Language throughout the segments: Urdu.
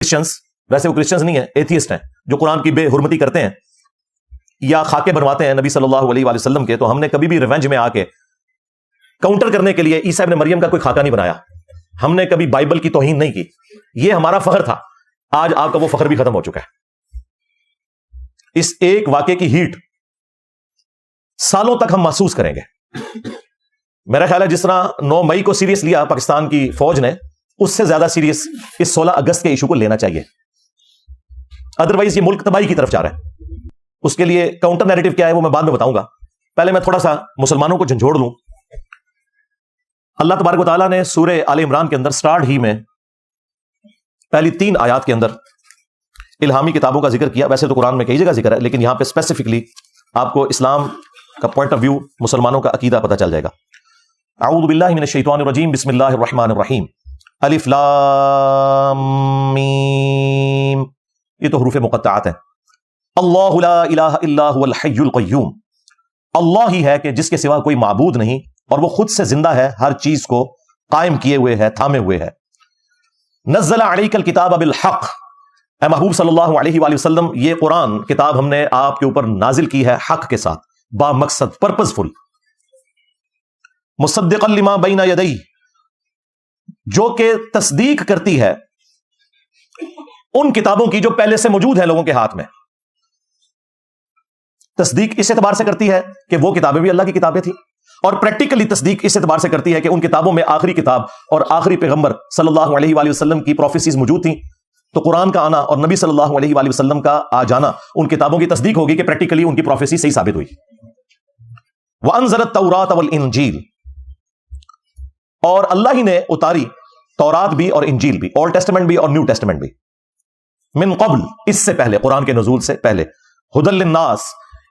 کرسچنس، ویسے وہ کرسچنس نہیں ہیں، ایتھیسٹ ہیں، جو قرآن کی بے حرمتی کرتے ہیں یا خاکے بنواتے ہیں نبی صلی اللہ علیہ وآلہ وسلم کے، تو ہم نے کبھی بھی ریونج میں آ کے کاؤنٹر کرنے کے لیے عیسیٰ ابن مریم کا کوئی خاکہ نہیں بنایا. ہم نے کبھی بائبل کی توہین نہیں کی. یہ ہمارا فخر تھا. آج آپ کا وہ فخر بھی ختم ہو چکا ہے. اس ایک واقعے کی ہیٹ سالوں تک ہم محسوس کریں گے. میرا خیال ہے جس طرح 9 مئی کو سیریس لیا پاکستان کی فوج نے، اس سے زیادہ سیریس اس 16 اگست کے ایشو کو لینا چاہیے. ادروائز یہ ملک تباہی کی طرف جا رہا ہے. اس کے لیے کاؤنٹر نیریٹو کیا ہے وہ میں بعد میں بتاؤں گا. پہلے میں تھوڑا سا مسلمانوں کو جھنجھوڑ لوں. اللہ تبارک و تعالیٰ نے سورہ آل عمران کے اندر سٹارٹ ہی میں پہلی 3 آیات کے اندر الہامی کتابوں کا ذکر کیا. ویسے تو قرآن میں کئی جگہ ذکر ہے، لیکن یہاں پہ اسپیسیفکلی آپ کو اسلام کا پوائنٹ آف ویو، مسلمانوں کا عقیدہ پتہ چل جائے گا. اعوذ باللہ من الشیطان الرجیم، بسم اللہ الرحمن الرحیم. الف لام میم، یہ تو حروف مقطعات ہیں. اللہ لا الہ الا هو الحی القیوم، اللہ ہی ہے کہ جس کے سوا کوئی معبود نہیں، اور وہ خود سے زندہ ہے، ہر چیز کو قائم کیے ہوئے ہے، تھامے ہوئے ہے. نزل علیک الکتاب بالحق، اے محبوب صلی اللہ علیہ وآلہ وسلم، یہ قرآن کتاب ہم نے آپ کے اوپر نازل کی ہے حق کے ساتھ، با مقصد، پرپز فل. مصدقا لما بین یدیہ، جو کہ تصدیق کرتی ہے ان کتابوں کی جو پہلے سے موجود ہیں لوگوں کے ہاتھ میں. تصدیق اس اعتبار سے کرتی ہے کہ وہ کتابیں بھی اللہ کی کتابیں تھیں، اور پریکٹیکلی تصدیق اس اعتبار سے کرتی ہے کہ ان کتابوں میں آخری کتاب اور آخری پیغمبر صلی اللہ علیہ وآلہ وسلم کی پروفیسیز موجود تھیں. تو قرآن کا آنا اور نبی صلی اللہ علیہ وآلہ وسلم کا آ جانا ان کتابوں کی تصدیق ہوگی کہ پریکٹیکلی ان کی پروفیسی صحیح ثابت ہوئی. وَأَنزَلَ التَّوْرَاةَ وَالْإِنْجِيلَ، اور اللہ ہی نے اتاری تورات بھی اور انجیل بھی، اولڈ ٹیسٹمنٹ بھی اور نیو ٹیسٹمنٹ بھی، من قبل، اس سے پہلے، قرآن کے نزول سے پہلے، ہدی للناس،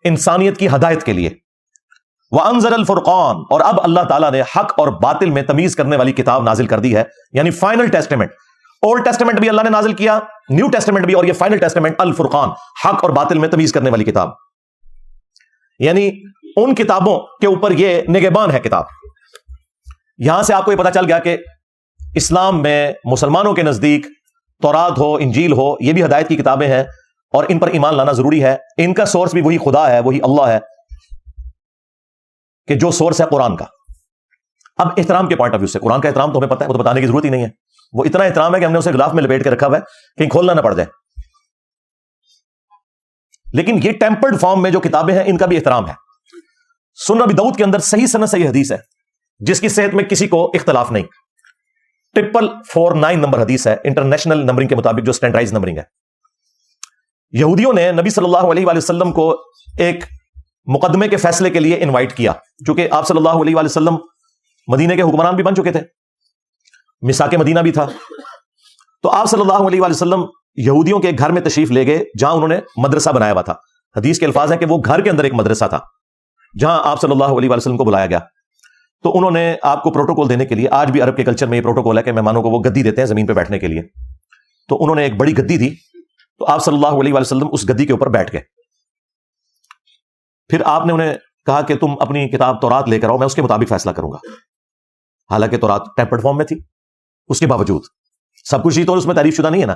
انسانیت کی ہدایت کے لیے. وَأَنزَلَ الْفُرْقَانَ، اور اب اللہ تعالیٰ نے حق اور باطل میں تمیز کرنے والی کتاب نازل کر دی ہے، یعنی فائنل ٹیسٹمنٹ. اولڈ ٹیسٹمنٹ بھی اللہ نے نازل کیا، نیو ٹیسٹمنٹ بھی، اور یہ فائنل ٹیسٹمنٹ الفرقان، حق اور باطل میں تمیز کرنے والی کتاب. یعنی ان کتابوں کے اوپر یہ نگہبان ہے کتاب. یہاں سے آپ کو یہ پتا چل گیا کہ اسلام میں مسلمانوں کے نزدیک تورات ہو، انجیل ہو، یہ بھی ہدایت کی کتابیں ہیں، اور ان پر ایمان لانا ضروری ہے. ان کا سورس بھی وہی خدا ہے، وہی اللہ ہے، کہ جو سورس ہے قرآن کا. اب احترام کے پوائنٹ آف ویو سے قرآن کا احترام تو ہمیں پتہ ہے، وہ تو بتانے کی ضرورت ہی نہیں ہے. وہ اتنا احترام ہے کہ ہم نے اسے غلاف میں لپیٹ کے رکھا ہوا ہے، کہیں کھولنا نہ پڑ جائے. لیکن یہ ٹیمپرڈ فارم میں جو کتابیں ہیں ان کا بھی احترام ہے. سنن ابی داؤد کے اندر صحیح سند صحیح حدیث ہے جس کی صحت میں کسی کو اختلاف نہیں. 449 نمبر حدیث ہے، انٹرنیشنل نمبرنگ کے مطابق، جو سٹینڈرڈائز نمبرنگ ہے. یہودیوں نے نبی صلی اللہ علیہ وآلہ وسلم کو ایک مقدمے کے فیصلے کے لیے انوائٹ کیا، چونکہ آپ صلی اللہ علیہ وآلہ وسلم مدینے کے حکمران بھی بن چکے تھے، میثاق مدینہ بھی تھا. تو آپ صلی اللہ علیہ وآلہ وسلم یہودیوں کے گھر میں تشریف لے گئے جہاں انہوں نے مدرسہ بنایا ہوا تھا. حدیث کے الفاظ ہیں کہ وہ گھر کے اندر ایک مدرسہ تھا جہاں آپ صلی اللہ علیہ وآلہ وسلم کو بلایا گیا. تو انہوں نے آپ کو پروٹوکول دینے کے لیے، آج بھی عرب کے کلچر میں یہ پروٹوکول ہے کہ مہمانوں کو وہ گدی دیتے ہیں زمین پہ بیٹھنے کے لیے. تو انہوں نے ایک بڑی گدی دی، تو آپ صلی اللہ علیہ وآلہ وسلم اس گدی کے اوپر بیٹھ گئے. پھر آپ نے انہیں کہا کہ تم اپنی کتاب تورات لے کر آؤ، میں اس کے مطابق فیصلہ کروں گا. حالانکہ تورات ٹیمپرڈ فارم میں تھی، اس کے باوجود سب کچھ ہی تو اس میں تعریف شدہ نہیں ہے نا.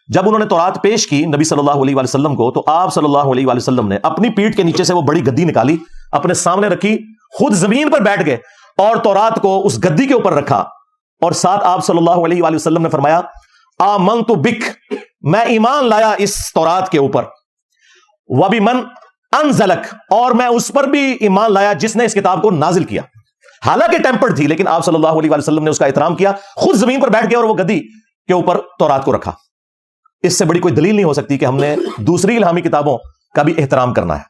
جب انہوں نے تورات پیش کی نبی صلی اللہ علیہ وآلہ وسلم کو، تو آپ صلی اللہ علیہ وآلہ وسلم نے اپنی پیٹھ کے نیچے سے وہ بڑی گدی نکالی، اپنے سامنے رکھی، خود زمین پر بیٹھ گئے اور تورات کو اس گدی کے اوپر رکھا. اور ساتھ آپ صلی اللہ علیہ وآلہ وسلم نے فرمایا، آمنت بک، میں ایمان لایا اس تورات کے اوپر، وبمن انزلک، اور میں اس پر بھی ایمان لایا جس نے اس کتاب کو نازل کیا. حالانکہ ٹیمپرڈ تھی، لیکن آپ صلی اللہ علیہ وآلہ وسلم نے اس کا احترام کیا، خود زمین پر بیٹھ گئے اور وہ گدی کے اوپر تورات کو رکھا. اس سے بڑی کوئی دلیل نہیں ہو سکتی کہ ہم نے دوسری الہامی کتابوں کا بھی احترام کرنا ہے.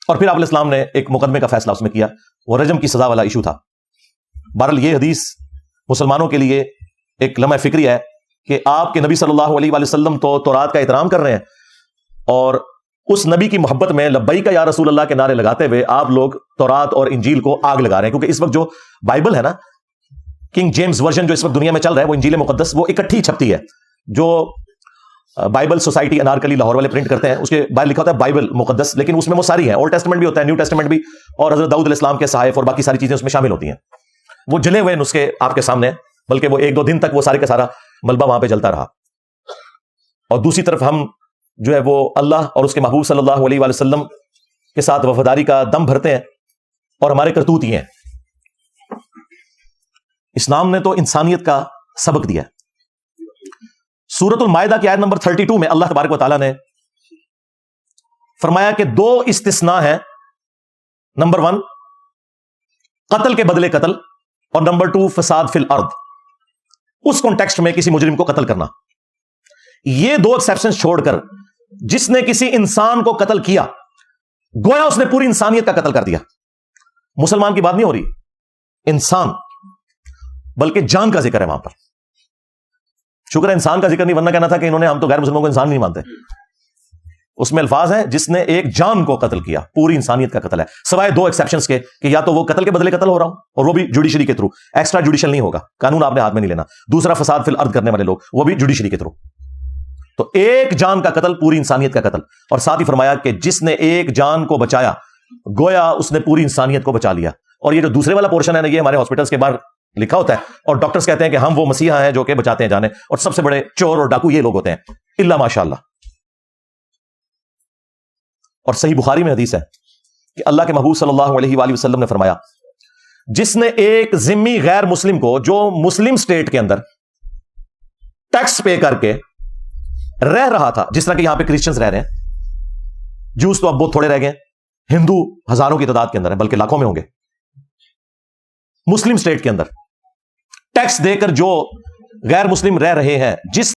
اور پھر آپ علیہ السلام نے ایک مقدمے کا فیصلہ اس میں کیا، وہ رجم کی سزا والا ایشو تھا. بہرحال یہ حدیث مسلمانوں کے لیے ایک لمحہ فکری ہے کہ آپ کے نبی صلی اللہ علیہ وآلہ وسلم تو تورات کا احترام کر رہے ہیں، اور اس نبی کی محبت میں لبیک یا رسول اللہ کے نعرے لگاتے ہوئے آپ لوگ تورات اور انجیل کو آگ لگا رہے ہیں. کیونکہ اس وقت جو بائبل ہے نا، کنگ جیمز ورژن جو اس وقت دنیا میں چل رہا ہے، وہ انجیل مقدس، وہ اکٹھی چھپتی ہے. جو بائبل سوسائٹی انارکلی لاہور والے پرنٹ کرتے ہیں، اس کے باہر لکھا ہوتا ہے بائبل مقدس، لیکن اس میں وہ ساری ہیں، اولڈ ٹیسٹمنٹ بھی ہوتا ہے، نیو ٹیسٹمنٹ بھی، اور حضرت داؤد علیہ السلام کے صحائف اور باقی ساری چیزیں اس میں شامل ہوتی ہیں. وہ جلے ہوئے نسخے آپ کے سامنے، بلکہ وہ 1-2 دن تک وہ سارے کا سارا ملبہ وہاں پہ جلتا رہا، اور دوسری طرف ہم جو ہے وہ اللہ اور اس کے محبوب صلی اللہ علیہ وآلہ وسلم کے ساتھ وفاداری کا دم بھرتے ہیں، اور ہمارے کرتوت یہ ہیں۔ اسلام نے تو انسانیت کا سبق دیا۔ سورۃ المائدہ کی آیت نمبر 32 میں اللہ تبارک و تعالیٰ نے فرمایا کہ 2 استثناء ہیں، نمبر 1 قتل کے بدلے قتل، اور نمبر 2 فساد فی الارض، اس کانٹیکسٹ میں کسی مجرم کو قتل کرنا۔ یہ 2 ایکسیپشن چھوڑ کر جس نے کسی انسان کو قتل کیا گویا اس نے پوری انسانیت کا قتل کر دیا۔ مسلمان کی بات نہیں ہو رہی، انسان، بلکہ جان کا ذکر ہے وہاں پر۔ شکر ہے انسان کا ذکر نہیں، ورنہ کہنا تھا کہ انہوں نے ہم تو غیر مسلموں کو انسان نہیں مانتے۔ اس میں الفاظ ہیں جس نے ایک جان کو قتل کیا، پوری انسانیت کا قتل ہے، سوائے 2 ایکسیپشنز کے کہ یا تو وہ قتل کے بدلے قتل ہو رہا ہوں، اور وہ بھی جوڈیشری کے تھرو، ایکسٹرا جوڈیشل نہیں ہوگا، قانون آپ نے ہاتھ میں نہیں لینا۔ دوسرا فساد فی الارض کرنے والے لوگ، وہ بھی جوڈیشری کے تھرو۔ تو ایک جان کا قتل، پوری انسانیت کا قتل، اور ساتھ ہی فرمایا کہ جس نے ایک جان کو بچایا گویا اس نے پوری انسانیت کو بچا لیا۔ اور یہ جو دوسرے والا پورشن ہے نا، یہ ہمارے ہاسپٹلس کے باہر لکھا ہوتا ہے، اور ڈاکٹرز کہتے ہیں کہ ہم وہ مسیحا ہیں جو کہ بچاتے ہیں جانیں، اور سب سے بڑے چور اور ڈاکو یہ لوگ ہوتے ہیں، الا ماشاء اللہ۔ اور صحیح بخاری میں حدیث ہے کہ اللہ کے محبوب صلی اللہ علیہ وآلہ وسلم نے فرمایا، جس نے ایک ذمی غیر مسلم کو جو مسلم سٹیٹ کے اندر ٹیکس پے کر کے رہ رہا تھا، جس طرح کہ یہاں پہ کرسچنز رہ رہے ہیں، جوز تو اب بہت تھوڑے رہ گئے، ہندو ہزاروں کی تعداد کے اندر ہیں، بلکہ لاکھوں میں ہوں گے، مسلم سٹیٹ کے اندر ٹیکس دے کر جو غیر مسلم رہ رہے ہیں، جس